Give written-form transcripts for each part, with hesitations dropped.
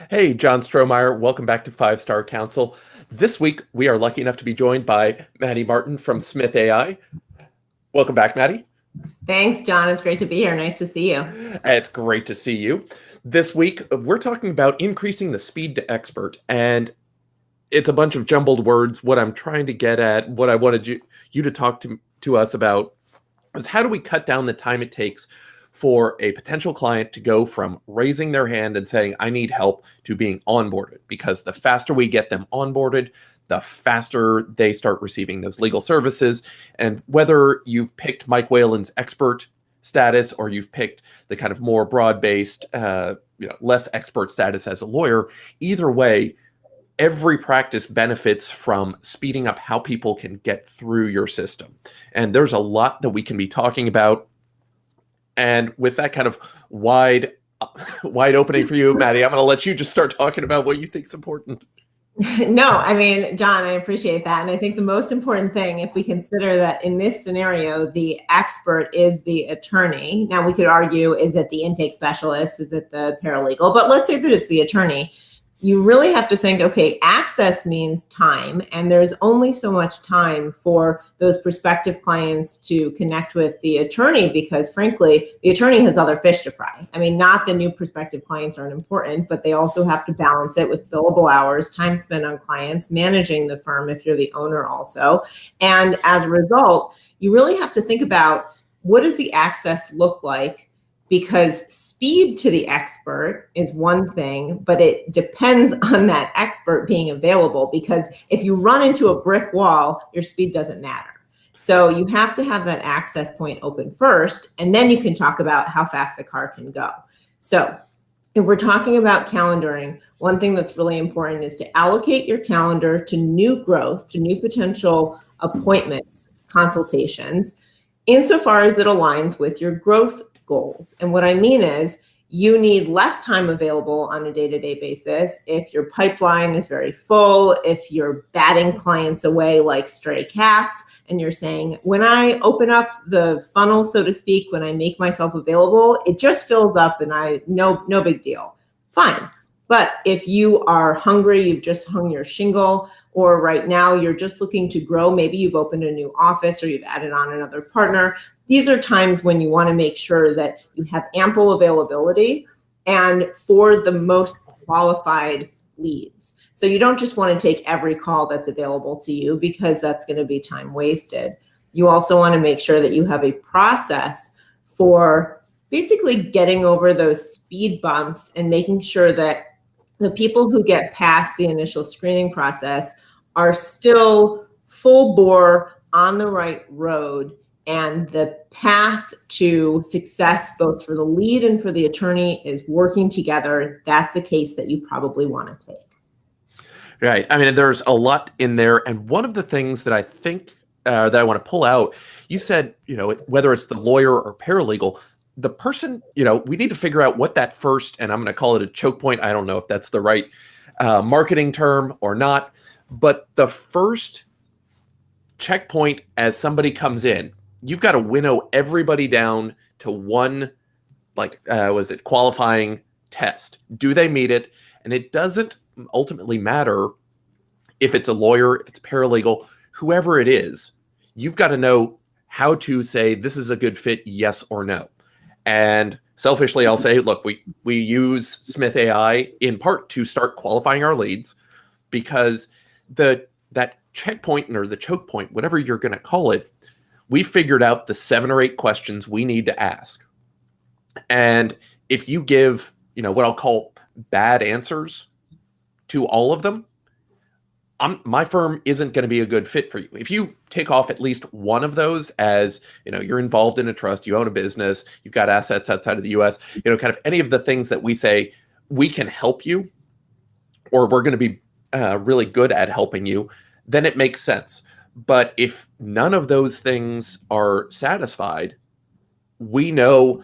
Hey, John Strohmeyer, welcome back to Five Star Counsel. This week, we are lucky enough to be joined by Maddy Martin from Smith AI. Welcome back, Maddy. Thanks, John. It's great to be here. Nice to see you. It's great to see you. This week, we're talking about increasing the speed to expert, and it's a bunch of jumbled words. What I'm trying to get at, what I wanted you to talk to us about, is how do we cut down the time it takes for a potential client to go from raising their hand and saying, I need help, to being onboarded. Because the faster we get them onboarded, the faster they start receiving those legal services. And whether you've picked Mike Whalen's expert status or you've picked the kind of more broad-based, less expert status as a lawyer, either way, every practice benefits from speeding up how people can get through your system. And there's a lot that we can be talking about. And with that kind of wide opening for you, Maddy, I'm going to let you just start talking about what you think is important. No, I mean, John, I appreciate that. And I think the most important thing, if we consider that in this scenario, the expert is the attorney. Now, we could argue, is it the intake specialist? Is it the paralegal? But let's say that it's the attorney. You really have to think, okay, access means time, and there's only so much time for those prospective clients to connect with the attorney because, frankly, the attorney has other fish to fry. I mean, not the new prospective clients aren't important, but they also have to balance it with billable hours, time spent on clients, managing the firm if you're the owner also. And as a result, you really have to think about what does the access look like? Because speed to the expert is one thing, but it depends on that expert being available. Because if you run into a brick wall, your speed doesn't matter. So you have to have that access point open first, and then you can talk about how fast the car can go. So if we're talking about calendaring, one thing that's really important is to allocate your calendar to new growth, to new potential appointments, consultations, insofar as it aligns with your growth goals. And what I mean is you need less time available on a day-to-day basis if your pipeline is very full, if you're batting clients away like stray cats, and you're saying, when I open up the funnel, so to speak, when I make myself available, it just fills up and no big deal. Fine. But if you are hungry, you've just hung your shingle, or right now you're just looking to grow, maybe you've opened a new office or you've added on another partner, these are times when you want to make sure that you have ample availability and for the most qualified leads. So you don't just want to take every call that's available to you because that's going to be time wasted. You also want to make sure that you have a process for basically getting over those speed bumps and making sure that the people who get past the initial screening process are still full bore on the right road, and the path to success, both for the lead and for the attorney, is working together. That's a case that you probably want to take. Right. I mean, there's a lot in there. And one of the things that I think that I want to pull out, you said, whether it's the lawyer or paralegal, the person, we need to figure out what that first, and I'm going to call it a choke point. I don't know if that's the right marketing term or not, but the first checkpoint as somebody comes in, you've got to winnow everybody down to one, qualifying test. Do they meet it? And it doesn't ultimately matter if it's a lawyer, if it's paralegal, whoever it is, you've got to know how to say, this is a good fit, yes or no. And selfishly, I'll say, look, we use Smith AI in part to start qualifying our leads, because that checkpoint or the choke point, whatever you're going to call it, we figured out the 7 or 8 questions we need to ask. And if you give, what I'll call bad answers to all of them, my firm isn't going to be a good fit for you. If you take off at least one of those, as you're involved in a trust, you own a business, you've got assets outside of the US, kind of any of the things that we say we can help you, or we're going to be really good at helping you, then it makes sense. But if none of those things are satisfied, we know,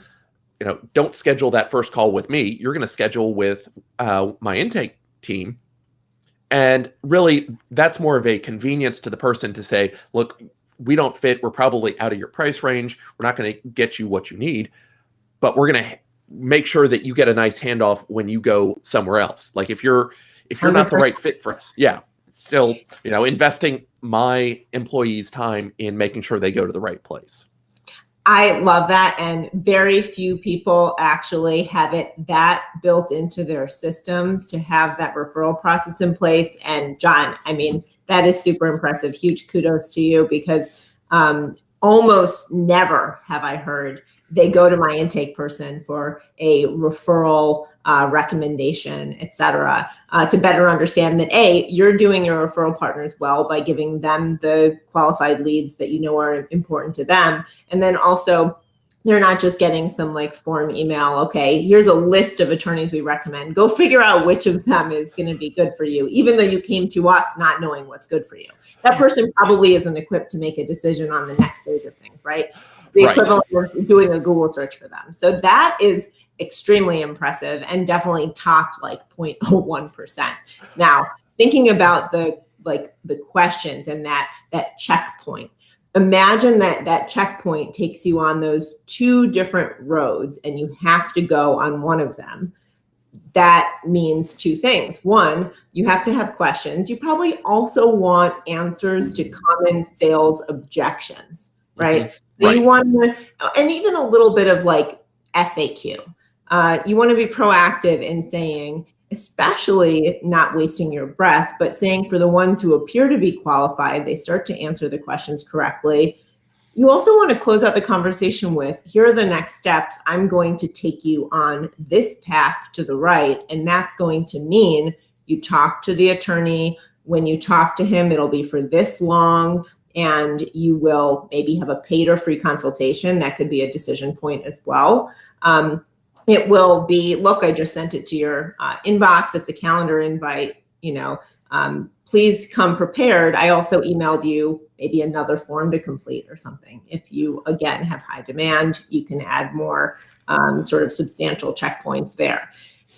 don't schedule that first call with me. You're going to schedule with my intake team. And really, that's more of a convenience to the person to say, look, we don't fit. We're probably out of your price range. We're not going to get you what you need, but we're going to make sure that you get a nice handoff when you go somewhere else. Like if you're not the right fit for us, yeah, still, investing my employees' time in making sure they go to the right place. I love that. And very few people actually have it that built into their systems to have that referral process in place. And John, I mean, that is super impressive. Huge kudos to you, because almost never have I heard they go to my intake person for a referral recommendation, et cetera, to better understand that A, you're doing your referral partners well by giving them the qualified leads that are important to them. And then also, they're not just getting some form email. Okay, here's a list of attorneys we recommend. Go figure out which of them is going to be good for you, even though you came to us not knowing what's good for you. That person probably isn't equipped to make a decision on the next stage of things, right? It's the equivalent of doing a Google search for them. So that is extremely impressive and definitely top 0.01%. Now, thinking about the questions and that checkpoint. Imagine that checkpoint takes you on those two different roads and you have to go on one of them. That means two things. One, you have to have questions. You probably also want answers to common sales objections, right? Mm-hmm. Right. You want to, and even a little bit of FAQ. You want to be proactive in saying, especially not wasting your breath, but saying for the ones who appear to be qualified, they start to answer the questions correctly. You also want to close out the conversation with, here are the next steps. I'm going to take you on this path to the right. And that's going to mean you talk to the attorney. When you talk to him, it'll be for this long, and you will maybe have a paid or free consultation. That could be a decision point as well. It will be, look, I just sent it to your inbox. It's a calendar invite. Please come prepared. I also emailed you maybe another form to complete or something. If you, again, have high demand, you can add more sort of substantial checkpoints there.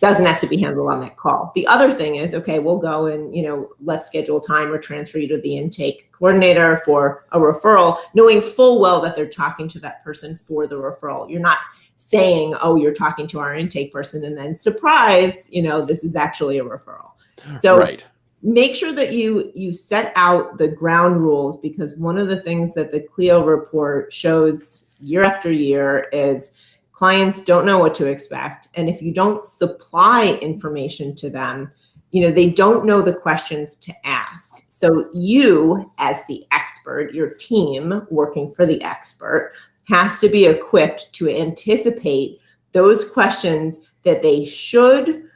Doesn't have to be handled on that call. The other thing is, okay, we'll go and, let's schedule time or transfer you to the intake coordinator for a referral, knowing full well that they're talking to that person for the referral. You're not saying, oh, you're talking to our intake person, and then surprise, this is actually a referral. So right. Make sure that you set out the ground rules, because one of the things that the Clio report shows year after year is clients don't know what to expect. And if you don't supply information to them, they don't know the questions to ask. So you, as the expert, your team working for the expert, has to be equipped to anticipate those questions that they should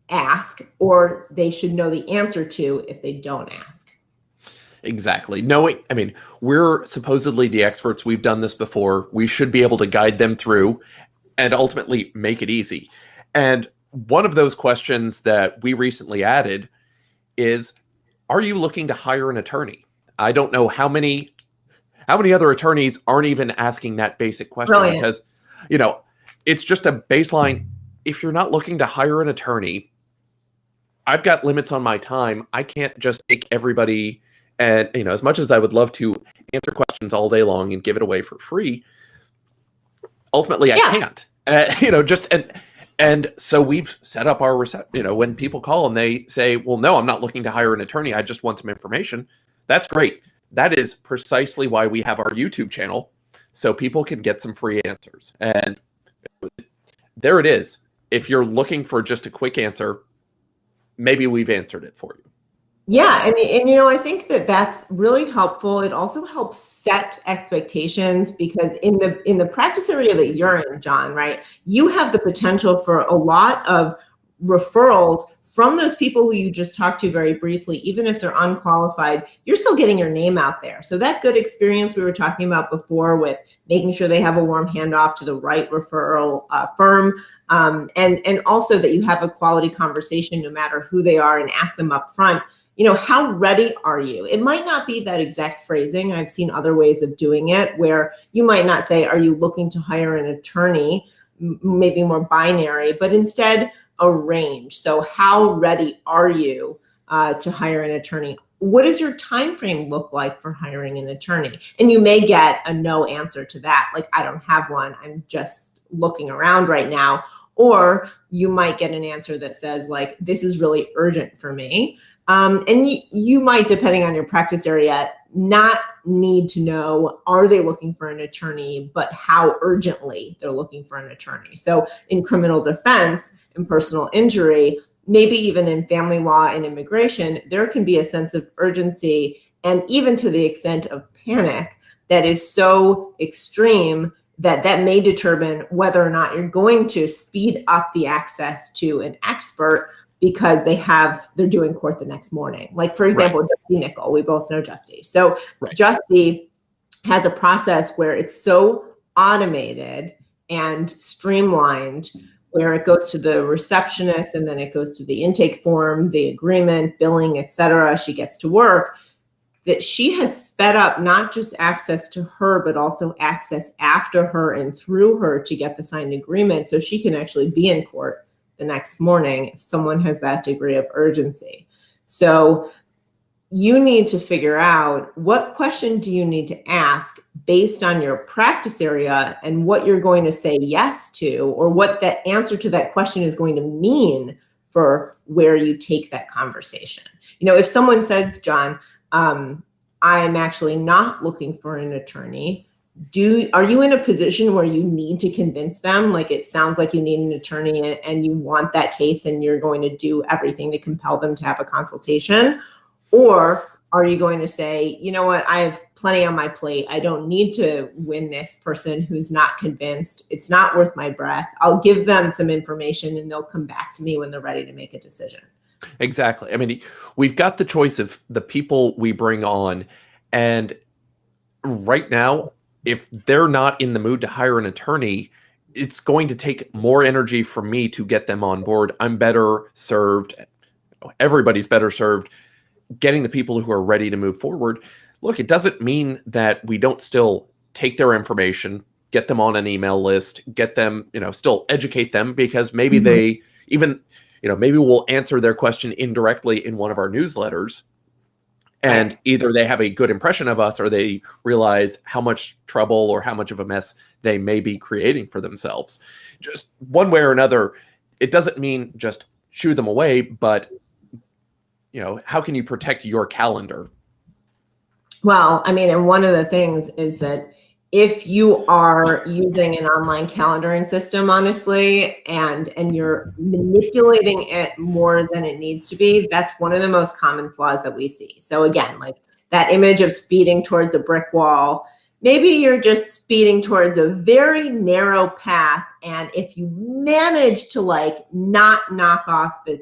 ask or they should know the answer to if they don't ask. Exactly. We're supposedly the experts. We've done this before. We should be able to guide them through and ultimately make it easy. And one of those questions that we recently added is, are you looking to hire an attorney? I don't know how many other attorneys aren't even asking that basic question. Brilliant. Because, it's just a baseline. If you're not looking to hire an attorney, I've got limits on my time. I can't just take everybody and, as much as I would love to answer questions all day long and give it away for free, ultimately I can't. And so we've set up our when people call and they say, well, no, I'm not looking to hire an attorney. I just want some information. That's great. That is precisely why we have our YouTube channel, so people can get some free answers. And there it is. If you're looking for just a quick answer, maybe we've answered it for you. Yeah, and I think that's really helpful. It also helps set expectations, because in the practice area that you're in, John, right, you have the potential for a lot of referrals from those people who you just talked to very briefly, even if they're unqualified, you're still getting your name out there. So that good experience we were talking about before with making sure they have a warm handoff to the right referral firm, and also that you have a quality conversation no matter who they are and ask them up front, how ready are you? It might not be that exact phrasing. I've seen other ways of doing it where you might not say, are you looking to hire an attorney? Maybe more binary, but instead a range. So how ready are you to hire an attorney? What does your time frame look like for hiring an attorney? And you may get a no answer to that. Like, I don't have one. I'm just looking around right now. Or you might get an answer that says, like, this is really urgent for me. And you might, depending on your practice area, not need to know, are they looking for an attorney, but how urgently they're looking for an attorney. So in criminal defense and personal injury, maybe even in family law and immigration, there can be a sense of urgency and even to the extent of panic that is so extreme that may determine whether or not you're going to speed up the access to an expert because they're doing court the next morning. Like, for example, right. Justy Nickel, we both know Justy. So right. Justy has a process where it's so automated and streamlined, where it goes to the receptionist and then it goes to the intake form, the agreement, billing, et cetera. She gets to work, that she has sped up not just access to her, but also access after her and through her to get the signed agreement so she can actually be in court the next morning if someone has that degree of urgency. So you need to figure out, what question do you need to ask based on your practice area and what you're going to say yes to, or what that answer to that question is going to mean for where you take that conversation. If someone says, John, I'm actually not looking for an attorney, are you in a position where you need to convince them? Like, it sounds like you need an attorney and you want that case and you're going to do everything to compel them to have a consultation? Or are you going to say, you know what, I have plenty on my plate. I don't need to win this person who's not convinced. It's not worth my breath. I'll give them some information and they'll come back to me when they're ready to make a decision. Exactly. I mean, we've got the choice of the people we bring on. And right now, if they're not in the mood to hire an attorney, it's going to take more energy for me to get them on board. I'm better served. Everybody's better served getting the people who are ready to move forward. Look, it doesn't mean that we don't still take their information, get them on an email list, get them, still educate them, because maybe they even, maybe we'll answer their question indirectly in one of our newsletters. And either they have a good impression of us or they realize how much trouble or how much of a mess they may be creating for themselves. Just one way or another, it doesn't mean just shoo them away, but, how can you protect your calendar? Well, I mean, and one of the things is that if you are using an online calendaring system, honestly, and you're manipulating it more than it needs to be, that's one of the most common flaws that we see. So again, like that image of speeding towards a brick wall, maybe you're just speeding towards a very narrow path. And if you manage to not knock off the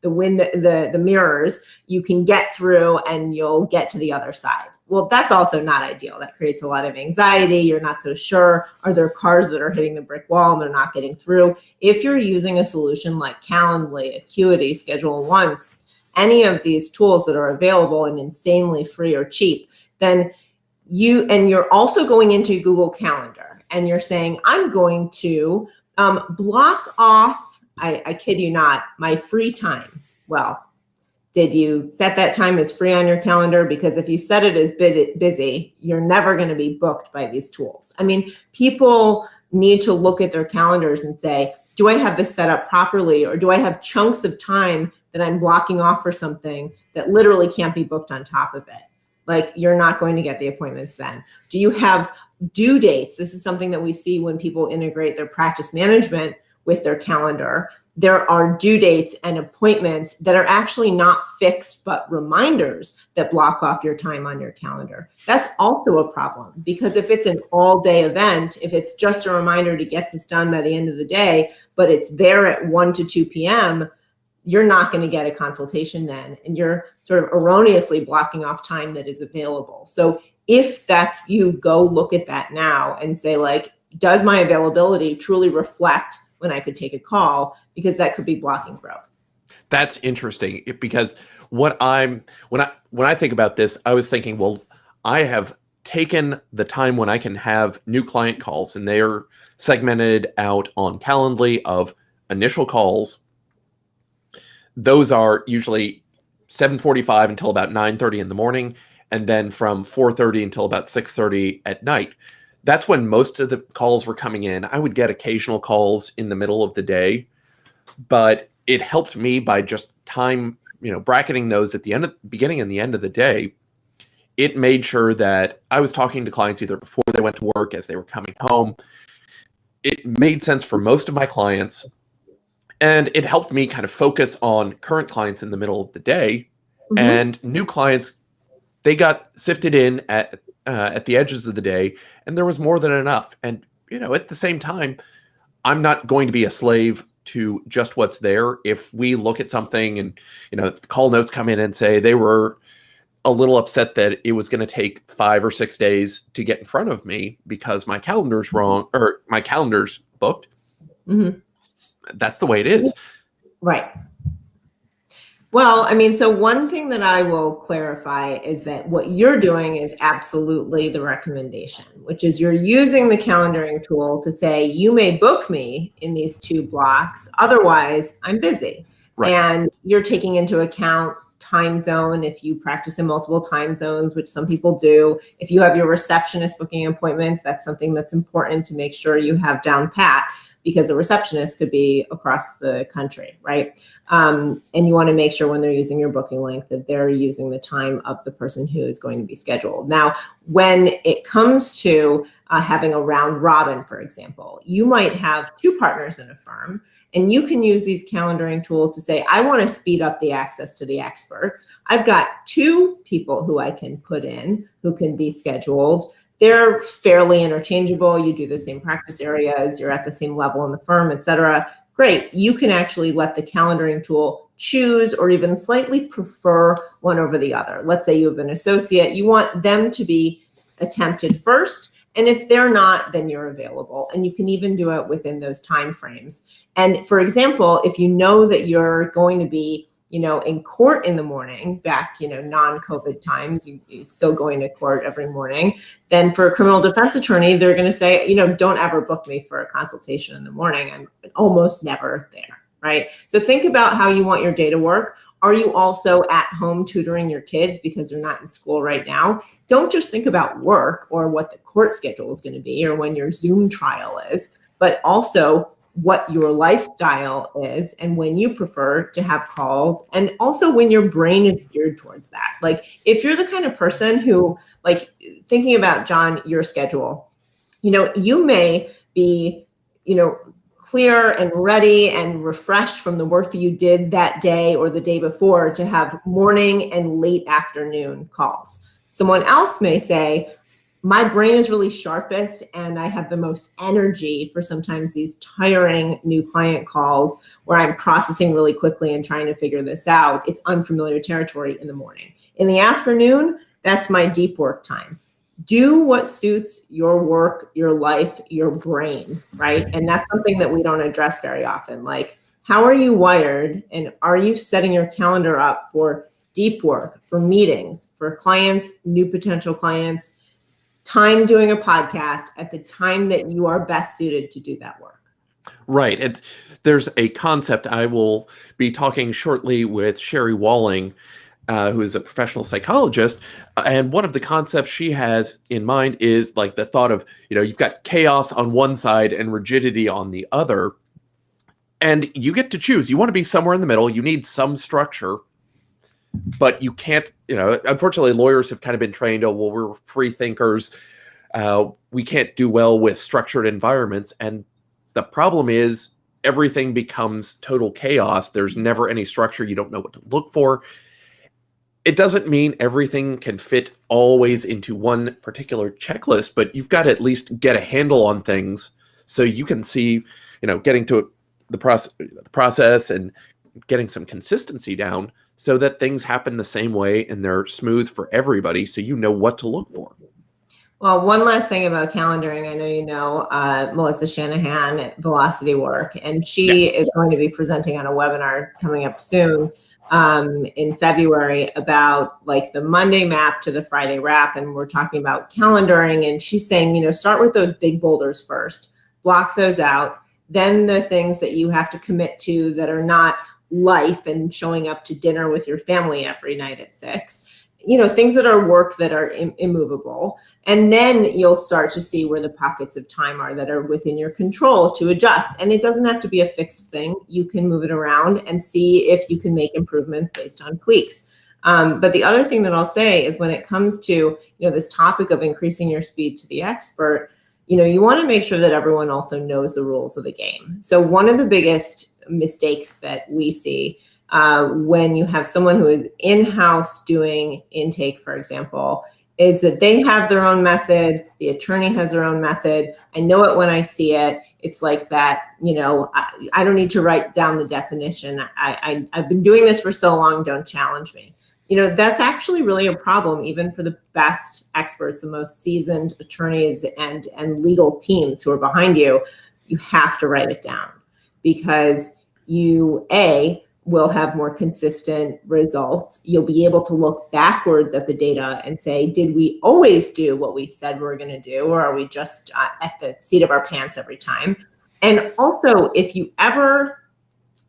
window, the mirrors, you can get through and you'll get to the other side. Well, that's also not ideal. That creates a lot of anxiety. You're not so sure. Are there cars that are hitting the brick wall and they're not getting through? If you're using a solution like Calendly, Acuity, Schedule Once, any of these tools that are available and insanely free or cheap, then you're also going into Google Calendar and you're saying, I'm going to block off, I kid you not, my free time. Well, did you set that time as free on your calendar? Because if you set it as busy, you're never going to be booked by these tools. I mean, people need to look at their calendars and say, do I have this set up properly? Or do I have chunks of time that I'm blocking off for something that literally can't be booked on top of it? Like, you're not going to get the appointments then. Do you have due dates? This is something that we see when people integrate their practice management with their calendar. There are due dates and appointments that are actually not fixed, but reminders that block off your time on your calendar. That's also a problem, because if it's an all-day event, if it's just a reminder to get this done by the end of the day, but it's there at 1 to 2 p.m., you're not going to get a consultation then, and you're sort of erroneously blocking off time that is available. So if that's you, go look at that now and say, like, does my availability truly reflect when I could take a call? Because that could be blocking growth. That's interesting, because when I think about this, I was thinking, well, I have taken the time when I can have new client calls, and they are segmented out on Calendly of initial calls. Those are usually 7:45 until about 9:30 in the morning, and then from 4:30 until about 6:30 at night. That's when most of the calls were coming in. I would get occasional calls in the middle of the day, but it helped me by just time, bracketing those at the beginning and the end of the day. It made sure that I was talking to clients either before they went to work, as they were coming home. It made sense for most of my clients, and it helped me kind of focus on current clients in the middle of the day. Mm-hmm. And new clients, they got sifted in at the edges of the day, and there was more than enough. And, at the same time, I'm not going to be a slave to just what's there. If we look at something and, call notes come in and say they were a little upset that it was going to take 5 or 6 days to get in front of me because my calendar's wrong, or my calendar's booked. Mm-hmm. That's the way it is. Right. Well, so one thing that I will clarify is that what you're doing is absolutely the recommendation, which is you're using the calendaring tool to say, you may book me in these 2 blocks. Otherwise, I'm busy. Right. And you're taking into account time zone. If you practice in multiple time zones, which some people do, if you have your receptionist booking appointments, that's something that's important to make sure you have down pat, because a receptionist could be across the country, right? And you want to make sure when they're using your booking link that they're using the time of the person who is going to be scheduled. Now, when it comes to having a round robin, for example, you might have 2 partners in a firm, and you can use these calendaring tools to say, I want to speed up the access to the experts. I've got 2 people who I can put in who can be scheduled. They're fairly interchangeable. You do the same practice areas, you're at the same level in the firm, et cetera. Great. You can actually let the calendaring tool choose or even slightly prefer one over the other. Let's say you have an associate. You want them to be attempted first. And if they're not, then you're available. And you can even do it within those time frames. And for example, if you know that you're going to be in court in the morning, back, non-COVID times, you're still going to court every morning, then for a criminal defense attorney, they're going to say, don't ever book me for a consultation in the morning. I'm almost never there, right? So think about how you want your day to work. Are you also at home tutoring your kids because they're not in school right now? Don't just think about work or what the court schedule is going to be or when your Zoom trial is, but also what your lifestyle is and when you prefer to have calls, and also when your brain is geared towards that. Like, if you're the kind of person who, thinking about, John, your schedule, you may be, clear and ready and refreshed from the work that you did that day or the day before to have morning and late afternoon calls. Someone else may say, my brain is really sharpest and I have the most energy for sometimes these tiring new client calls where I'm processing really quickly and trying to figure this out. It's unfamiliar territory in the morning. In the afternoon, that's my deep work time. Do what suits your work, your life, your brain, right? And that's something that we don't address very often. Like, how are you wired, and are you setting your calendar up for deep work, for meetings, for clients, new potential clients, time doing a podcast at the time that you are best suited to do that work? Right. There's a concept. I will be talking shortly with Sherry Walling, who is a professional psychologist. And one of the concepts she has in mind is like the thought of, you've got chaos on one side and rigidity on the other. And you get to choose. You want to be somewhere in the middle. You need some structure. But you can't, unfortunately, lawyers have kind of been trained, we're free thinkers. We can't do well with structured environments. And the problem is, everything becomes total chaos. There's never any structure. You don't know what to look for. It doesn't mean everything can fit always into one particular checklist, but you've got to at least get a handle on things so you can see, getting to the process and getting some consistency down so that things happen the same way and they're smooth for everybody, so you know what to look for. Well, one last thing about calendaring. I know you know Melissa Shanahan at Velocity Work, and she is going to be presenting on a webinar coming up soon in February about like the Monday map to the Friday wrap. And we're talking about calendaring. And she's saying, start with those big boulders first, block those out. Then the things that you have to commit to that are not life and showing up to dinner with your family every night at 6, things that are work that are immovable. And then you'll start to see where the pockets of time are that are within your control to adjust. And it doesn't have to be a fixed thing. You can move it around and see if you can make improvements based on tweaks. But the other thing that I'll say is when it comes to, this topic of increasing your speed to the expert, you want to make sure that everyone also knows the rules of the game. So one of the biggest mistakes that we see when you have someone who is in-house doing intake, for example, is that they have their own method. The attorney has their own method. I know it when I see it. It's like that, I don't need to write down the definition. I've been doing this for so long, don't challenge me. That's actually really a problem, even for the best experts, the most seasoned attorneys and legal teams who are behind you. You have to write it down because you, will have more consistent results. You'll be able to look backwards at the data and say, did we always do what we said we were going to do, or are we just at the seat of our pants every time? And also, if you ever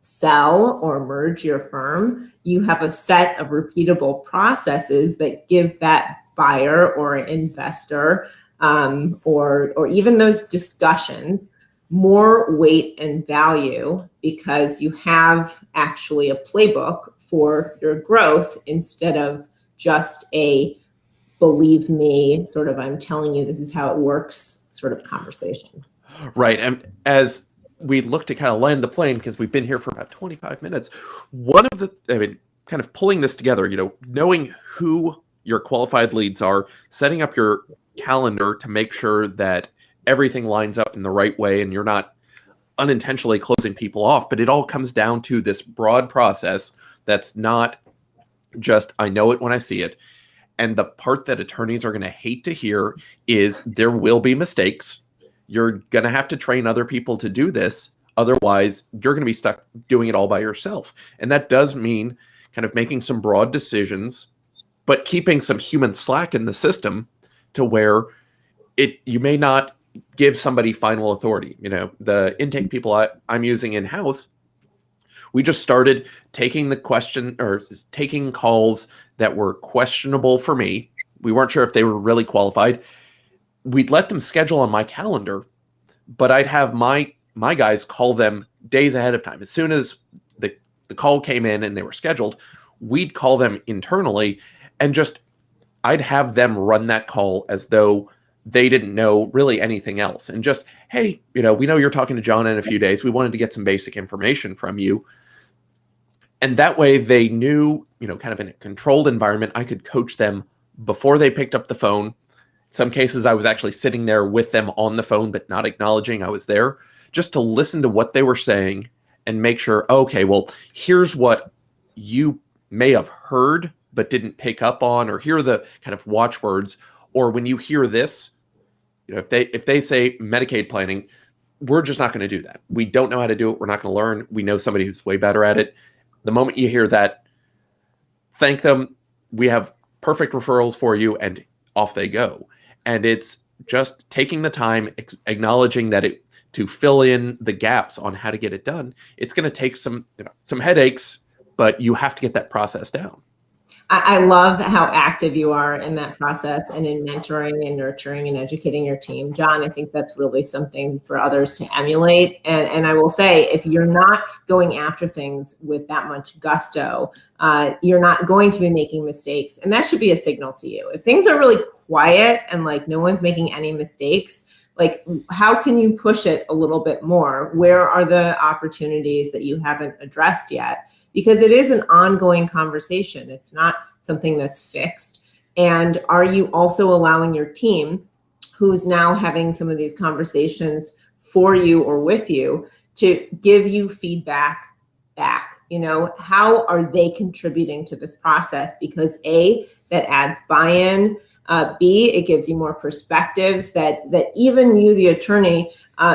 sell or merge your firm, you have a set of repeatable processes that give that buyer or investor or even those discussions more weight and value because you have actually a playbook for your growth instead of just a believe me sort of I'm telling you this is how it works sort of conversation. Right. And as we look to kind of land the plane, because we've been here for about 25 minutes, one of the, kind of pulling this together, knowing who your qualified leads are, setting up your calendar to make sure that everything lines up in the right way and you're not unintentionally closing people off. But it all comes down to this broad process that's not just, I know it when I see it. And the part that attorneys are going to hate to hear is there will be mistakes. You're going to have to train other people to do this. Otherwise, you're going to be stuck doing it all by yourself. And that does mean kind of making some broad decisions, but keeping some human slack in the system to where you may not give somebody final authority. The intake people I'm using in-house, we just started taking taking calls that were questionable for me. We weren't sure if they were really qualified. We'd let them schedule on my calendar, but I'd have my guys call them days ahead of time. As soon as the call came in and they were scheduled, we'd call them internally and I'd have them run that call as though they didn't know really anything else. And just, hey, we know you're talking to John in a few days. We wanted to get some basic information from you. And that way they knew, kind of in a controlled environment, I could coach them before they picked up the phone. In some cases, I was actually sitting there with them on the phone, but not acknowledging I was there, just to listen to what they were saying and make sure, okay, well, here's what you may have heard but didn't pick up on, or here are the kind of watchwords. Or when you hear this, if they say Medicaid planning, we're just not going to do that. We don't know how to do it. We're not going to learn. We know somebody who's way better at it. The moment you hear that, thank them. We have perfect referrals for you, and off they go. And it's just taking the time, acknowledging that to fill in the gaps on how to get it done. It's going to take some headaches, but you have to get that process down. I love how active you are in that process and in mentoring and nurturing and educating your team. John, I think that's really something for others to emulate. And I will say, if you're not going after things with that much gusto, you're not going to be making mistakes. And that should be a signal to you. If things are really quiet and like no one's making any mistakes, like, how can you push it a little bit more? Where are the opportunities that you haven't addressed yet? Because it is an ongoing conversation. It's not something that's fixed. And are you also allowing your team, who's now having some of these conversations for you or with you, to give you feedback back? You know, how are they contributing to this process? Because A, that adds buy-in. B, it gives you more perspectives that even you, the attorney,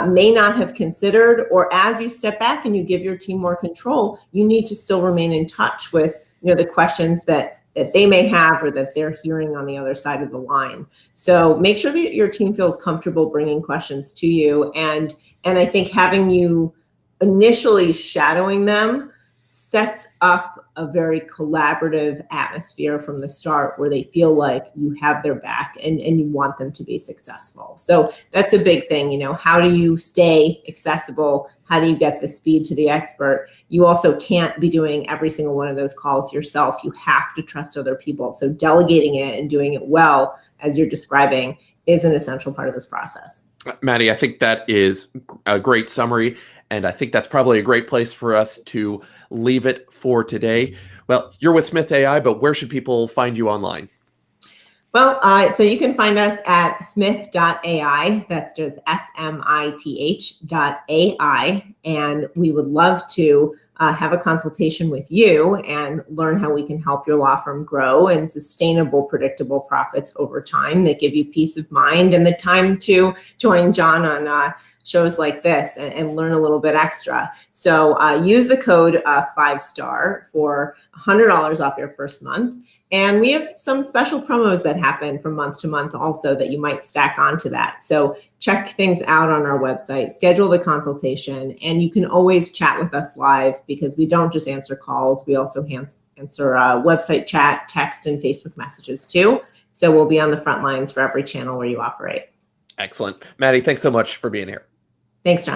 may not have considered. Or as you step back and you give your team more control, you need to still remain in touch with, you know, the questions that they may have or that they're hearing on the other side of the line. So make sure that your team feels comfortable bringing questions to you. And I think having you initially shadowing them sets up a very collaborative atmosphere from the start, where they feel like you have their back and you want them to be successful. So that's a big thing. You know, how do you stay accessible? How do you get the speed to the expert? You also can't be doing every single one of those calls yourself. You have to trust other people. So delegating it and doing it well, as you're describing, is an essential part of this process. Maddy, I think that is a great summary, and I think that's probably a great place for us to leave it for today. Well, you're with Smith AI, but where should people find you online? Well, so you can find us at smith.ai. That's just smith.ai. And we would love to have a consultation with you and learn how we can help your law firm grow and sustainable, predictable profits over time that give you peace of mind and the time to join John on shows like this and learn a little bit extra. So use the code 5STAR for $100 off your first month. And we have some special promos that happen from month to month also that you might stack onto that. So check things out on our website, schedule the consultation, and you can always chat with us live, because we don't just answer calls. We also answer website chat, text, and Facebook messages too. So we'll be on the front lines for every channel where you operate. Excellent. Maddy, thanks so much for being here. Thanks, John.